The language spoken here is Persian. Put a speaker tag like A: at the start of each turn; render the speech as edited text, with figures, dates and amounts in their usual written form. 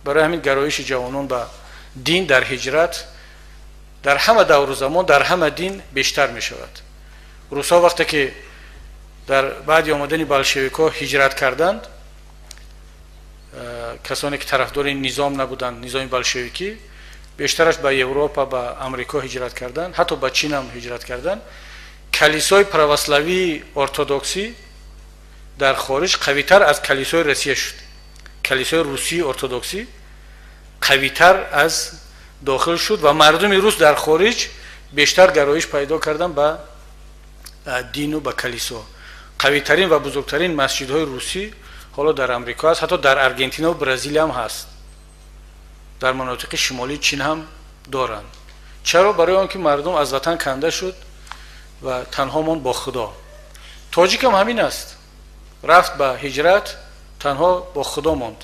A: برای همین گرایش جوانان به دین در هجرت در همه دور و زمان در همه دین بیشتر می شود. روسا وقتی که در بعد آمدن بلشویک‌ها هجرت کردند، کسانی که طرفدار این نظام نبودند، نظام بلشویکی، بیشترش به اروپا به امریکا هجرت کردند، حتی به چین هم هجرت کردند. کلیسای پروسلاوی ارتدوکسی در خارج قوی‌تر از کلیسای روسیه شد. کلیسای روسی ارتدوکسی قوی‌تر از داخل شد و مردم روس در خارج بیشتر گرایش پیدا کردن به دین و به کلیسا. قوی‌ترین و بزرگترین مسجدهای روسی حالا در امریکا است، حتی در ارژانتین و برزیل هم هست، در مناطق شمالی چین هم دارند. چرا؟ برای آنکه مردم از وطن کنده شد و تنها ماند با خدا. تاجیک هم همین است، رفت به هجرت، تنها با خدا ماند.